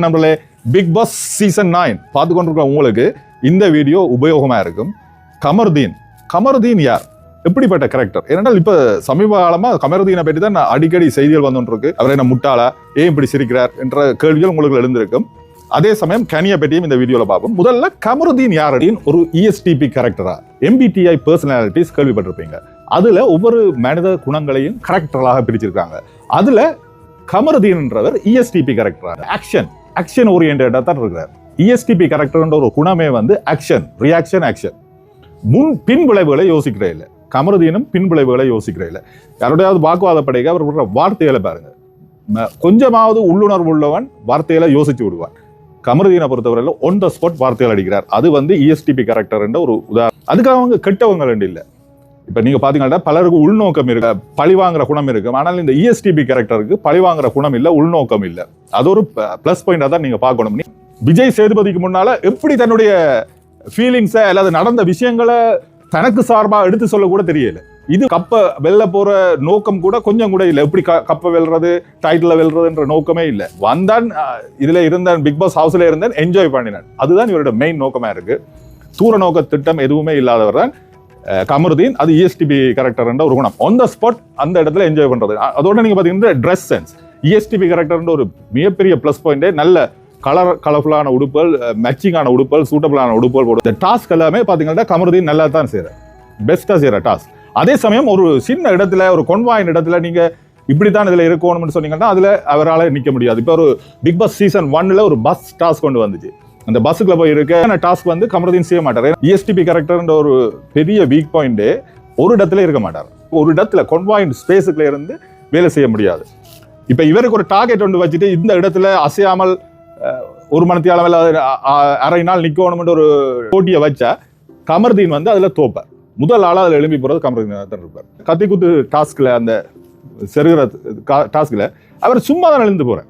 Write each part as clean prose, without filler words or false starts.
நம்மளே big Boss season 9 பார்த்து கொண்டிருக்கிற உங்களுக்கு இந்த வீடியோ உபயோகமா இருக்கும். கமருதீன் யார், எப்படிப்பட்ட கேரக்டர்? ஏனென்றால் இப்ப சமீப காலமா கமருதீனை பற்றி தான் அடிக்கடி செய்திகள் வந்துட்டு இருக்கு. அவர் என்ன முட்டாளா, ஏன் இப்படி சிரிக்கிறார் என்ற கேள்விகள் உங்களுக்கு எழுந்திருக்கும். அதே சமயம் கனியை பற்றியும் இந்த வீடியோல பார்ப்போம். முதல்ல கமருதீன் யாரின் ஒரு ESTP கேரக்டரா, MBTI பர்சனாலிட்டிஸ் கேள்விப்பட்டிருப்பீங்க. அதுல ஒவ்வொரு மனித குணங்களையும் கேரக்டர்களாக பிரிச்சிருக்காங்க. அதுல கமருதீன்ன்றவர் ESTP கேரக்டரா, ஆக்ஷன் ஓரியன்டா தான் இருக்கிறார். ESTP கேரக்டர்ன்ற ஒரு குணமே வந்து ஆக்ஷன், ரியாக்ஷன், ஆக்ஷன். பின் விளைவுகளை யோசிக்கிறே இல்லை. கமருதீனும் பின் விளைவுகளை சியோசிக்கிறே இல்லை. யாரோடையாவது வாக்குவாத படைக்க அவர் விடுற வார்த்தைகளை பாருங்க, கொஞ்சமாவது உள்ளுணர்வு உள்ளவன் வார்த்தைகளை யோசிச்சு விடுவான். கமருதீனை பொறுத்தவரையில் ஒன் த ஸ்பாட் வார்த்தைகள் அடிக்கிறார். அது வந்து ESTP கேரக்டர் என்ற ஒரு உதாரணம். அதுக்காக அவங்க கெட்டவங்க ரெண்டு இல்லை. இப்ப நீங்க பாத்தீங்கன்னா பலருக்கு உள்நோக்கம் இருக்கு, பழி வாங்குற குணம் இருக்கு. ஆனால் இந்த ESTP கேரக்டருக்கு பழி வாங்குற குணம் இல்லை, உள்நோக்கம் இல்லை. அது ஒரு பிளஸ் பாயிண்டா தான் நீங்க பார்க்கணும். விஜய் சேதுபதிக்கு முன்னால எப்படி தன்னுடைய ஃபீலிங்ஸை அல்லது நடந்த விஷயங்களை தனக்கு சார்பா எடுத்து சொல்ல கூட தெரியல. இது கப்ப வெல்ல போற நோக்கம் கூட கொஞ்சம் கூட இல்லை. எப்படி கப்ப வெல்றது, டைட்டில் வெல்றதுன்ற நோக்கமே இல்லை. வந்தான், இதுல இருந்தேன், பிக் பாஸ் ஹவுஸ்ல இருந்தேன், என்ஜாய் பண்ணினேன். அதுதான் இவரோட மெயின் நோக்கமா இருக்கு. தூர நோக்க திட்டம் எதுவுமே இல்லாதவர் தான் கமருதீன். அது ESTP கேரக்டர் ஒரு குணம். ஆன் த ஸ்பாட் அந்த இடத்துல என்ஜாய் பண்றது. அதோட நீங்க பாத்தீங்கன்னா ட்ரெஸ் சென்ஸ், ESTP கேரக்டர் ஒரு மிகப்பெரிய பிளஸ் பாயிண்டே. நல்ல கலர்ஃபுல்லான உடுப்புகள், மேட்சிங்கான உடுப்புகள், சூட்டபிளான உடுப்புகள் போடும். இந்த டாஸ்க் எல்லாமே பாத்தீங்கன்னா கமருதீன் நல்லா தான் செய்யற, பெஸ்டா செய்யற டாஸ்க். அதே சமயம் ஒரு சின்ன இடத்துல, ஒரு கொன்வாயின் இடத்துல நீங்க இப்படித்தான் இதுல இருக்கணும்னு சொன்னீங்கன்னா அதுல அவரால் நிக்க முடியாது. இப்ப ஒரு பிக் பாஸ் சீசன் 1ல ஒரு பஸ் டாஸ்க் கொண்டு வந்துச்சு. அந்த பஸ்ஸுக்குள்ள போய் இருக்க டாஸ்க் வந்து கமருதீன் செய்ய மாட்டார். ESTP கேரக்டர் ஒரு பெரிய வீக் பாயிண்ட். ஒரு இடத்துல இருக்க மாட்டார். ஒரு இடத்துல கொன்வாயின் ஸ்பேஸுக்குள்ள இருந்து வேலை செய்ய முடியாது. இப்ப இவருக்கு ஒரு டார்கெட் ஒன்று வச்சுட்டு இந்த இடத்துல அசையாமல் ஒரு மணித்தியாலம் அரை நாள் நிக்கணும்னு ஒரு போட்டியை வச்சா கமருதீன் வந்து அதுல தோப்பார். முதல் ஆளா அதுல எழுப்பி போறது கமருதீன் தான் இருப்பார். கத்தி குத்து டாஸ்க்ல, அந்த செருகிற டாஸ்க்ல அவர் சும்மா தான் எழுந்து போறார்.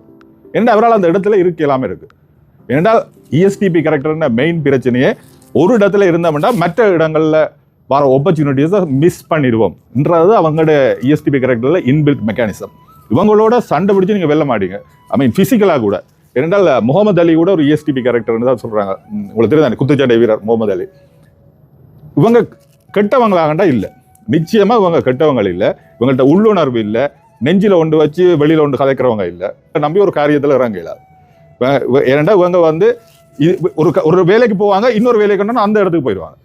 ஏன்னா அவரால் அந்த இடத்துல இருக்கலாமே இருக்கு. ஏனென்றால் ESTP கேரக்டர் மெயின் பிரச்சனையே ஒரு இடத்துல இருந்தோம்னா மற்ற இடங்கள்ல வர ஆப்பர்ச்சுனிட்டிஸை மிஸ் பண்ணிடுவோம் என்றது அவங்களோட ESTP கேரக்டர்ல இன்பில்ட் மெக்கானிசம். இவங்களோட சண்டை பிடிச்சு நீங்க வெல்ல மாட்டீங்க. ஃபிசிக்கலா கூட. ஏனென்றால் முகமது அலி கூட ஒரு ESTP கேரக்டர் தான் சொல்றாங்க. உங்களுக்கு தெரியுது, குத்துச்சண்டை வீரர் முகமது அலி. இவங்க கெட்டவங்களாகண்டா இல்லை, நிச்சயமா இவங்க கெட்டவங்க இல்லை. இவங்கள்ட்ட உள்ளுணர்வு இல்லை, நெஞ்சில ஒன்று வச்சு வெளியில ஒன்று கதைக்கிறவங்க இல்லை. நம்பி ஒரு காரியத்தில் இறங்கல. ஏனெண்டா இவங்க வந்து ஒரு வேலைக்கு போவாங்க, இன்னொரு வேலைக்கு அந்த இடத்துக்கு போயிடுவாங்க.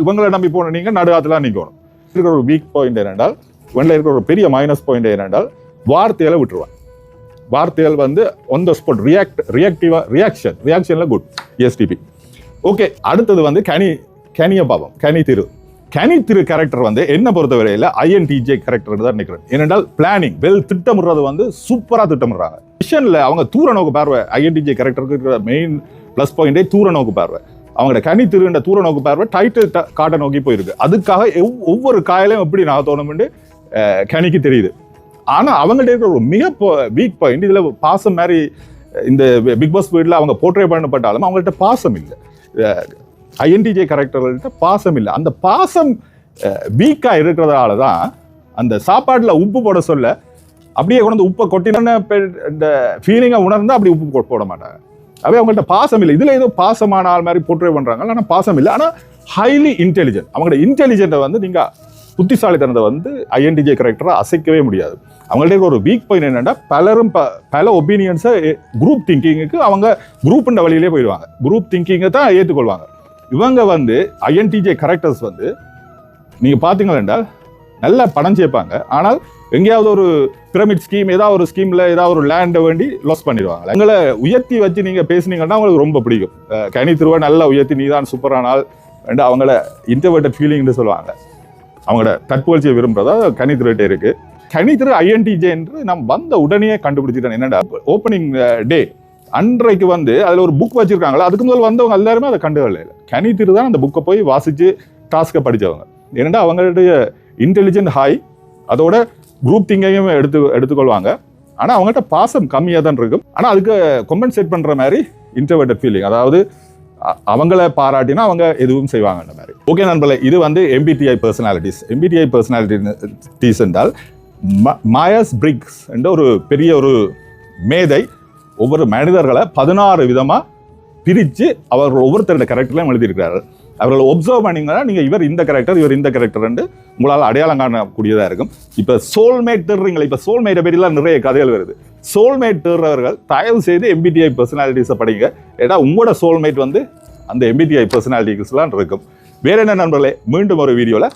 இவங்களை நம்பி போன நீங்க நடுகாத்துல நிற்கணும். இருக்கிற ஒரு வீக் பாயிண்ட் என்னென்றால், இவங்க இருக்கிற ஒரு பெரிய மைனஸ் பாயிண்ட் என்னென்றால் பார்த்தைகளை விட்டுருவாங்க. வார்த்தைகள் வந்து on the spot, ரியாக்ஷன்ல குட் ESTP. ஓகே, அடுத்தது வந்து கனியை பார்ப்போம். கனி திரு கேரக்டர் வந்து என்ன பொறுத்தவரையில INTJ கேரக்டர் தான் நினைக்கிறேன். ஏனென்றால் பிளானிங், திட்டமிடுறது வந்து சூப்பரா திட்டமிடுறாங்க. மிஷன்ல அவங்க தூர நோக்கு பார்வை. INTJ கேரக்டருக்கு இருக்கிற மெயின் பிளஸ் பாயிண்டே தூர நோக்கு பார்வை. அவங்களோட கனி திருன்ற தூர நோக்கு பார்வை டைட்டில் காட்ட நோக்கி போயிருக்கு. அதுக்காக ஒவ்வொரு காயிலையும் எப்படி நகர்த்தணும்னு கனிக்கு தெரியுது. ஆனா அவங்கள்ட்ட இருக்கிற ஒரு மிக வீக் பாயிண்ட், இதுல பாசம் மாதிரி இந்த பிக் பாஸ் வீட்ல அவங்க போர்ட்ரே பண்ணப்பட்டாலும் அவங்கள்ட்ட பாசம் இல்லை. INTJ கேரக்டர்கள்ட்ட பாசம் இல்லை. அந்த பாசம் வீக்கா இருக்கிறதால தான் அந்த சாப்பாட்டுல உப்பு போட சொல்ல அப்படியே கொண்டு உப்பை கொட்டின இந்த ஃபீலிங்கை உணர்ந்து அப்படி உப்பு போட மாட்டாங்க. அவே அவங்கள்ட்ட பாசம் இல்லை. இதுல ஏதோ பாசமான ஆள் மாதிரி போர்ட்ரே பண்றாங்க, ஆனா பாசம் இல்லை. ஆனா ஹைலி இன்டெலிஜென்ட். அவங்களோட இன்டெலிஜென்ட்டை வந்து நீங்க புத்திசாலித்தனத்தை வந்து INTJ கேரக்டரை அசைக்கவே முடியாது. அவங்கள்ட்ட ஒரு வீக் பாயிண்ட் என்னன்னா, பலரும் பல ஒப்பீனியன்ஸை குரூப் திங்கிங்குக்கு அவங்க குரூப்ன்ற வழியிலே போயிடுவாங்க. குரூப் திங்கிங்கை தான் ஏற்றுக்கொள்வாங்க. இவங்க வந்து INTJ கேரக்டர்ஸ் வந்து நீங்க பாத்தீங்கன்னா நல்லா பணம் சேர்ப்பாங்க. ஆனால் எங்கேயாவது ஒரு பிரமிட் ஸ்கீம், ஏதாவது ஒரு ஸ்கீம்ல ஏதாவது ஒரு லேண்டை வேண்டி லாஸ் பண்ணிடுவாங்க. எங்களை உயர்த்தி வச்சு நீங்க பேசுனீங்கன்னா அவங்களுக்கு ரொம்ப பிடிக்கும். கனி திருவா நல்லா உயர்த்தி நீதான் சூப்பரானால் அவங்கள இன்டர்வர்டட் ஃபீலிங்னு சொல்லுவாங்க. அவங்களோட தற்புகழ்ச்சியை விரும்புறதா கனி திருட்டே இருக்கு. கனி திரு INTJ என்று நாம் வந்த உடனே கண்டுபிடிச்சிட்டேன். என்னடா ஓப்பனிங் டே அன்றைக்கு வந்து அதுல ஒரு புக் வச்சிருக்காங்களா, அதுக்கு முதல் வந்தவங்க எல்லாருமே அதை கண்டுகொள்ள இல்லை. கனி திரு தான் அந்த புக்கை போய் வாசிச்சு டாஸ்கை படிச்சவங்க. ஏன்னா அவங்களுடைய இன்டெலிஜென்ட் ஹை, அதோட குரூப் திங்கையும் எடுத்துக்கொள்வாங்க. ஆனா அவங்கள்ட்ட பாசம் கம்மியா தான் இருக்கும். ஆனா அதுக்கு கொம்பன்சேட் பண்ற மாதிரி இன்ட்ரோவர்டட் ஃபீலிங், அதாவது அவங்கள பாராட்டினா அவங்க எதுவும் செய்வாங்க மாதிரி. ஓகே நண்பர்களே, இது வந்து MBTI பர்சனாலிட்டிஸ் என்றால் மாயர்ஸ் பிரிக்ஸ் என்ற ஒரு பெரிய ஒரு மேதை ஒவ்வொரு மனிதர்களை 16 விதமா பிரித்து அவர்கள் ஒவ்வொருத்தருடைய கேரக்டர்லையும் எழுதியிருக்கிறார்கள். அவர்களை ஒப்சர்வ் பண்ணிங்கன்னா நீங்கள் இவர் இந்த கேரக்டர் இவர் இந்த கேரக்டர்ன்னு உங்களால் அடையாளம் காணக்கூடியதாக இருக்கும். இப்போ சோல்மேட் தேடுறீங்களா, இப்போ சோல்மேட்டை பற்றிலாம் நிறைய கதைகள் வருது. சோல்மேட் தேடுறவர்கள் தயவு செய்து MBTI பர்சனாலிட்டிஸை படிங்க. ஏன்னா உங்களோட சோல்மேட் வந்து அந்த MBTI பர்சனாலிட்டிஸ்லாம் இருக்கும். வேற என்ன நண்பர்களே, மீண்டும் ஒரு வீடியோவில்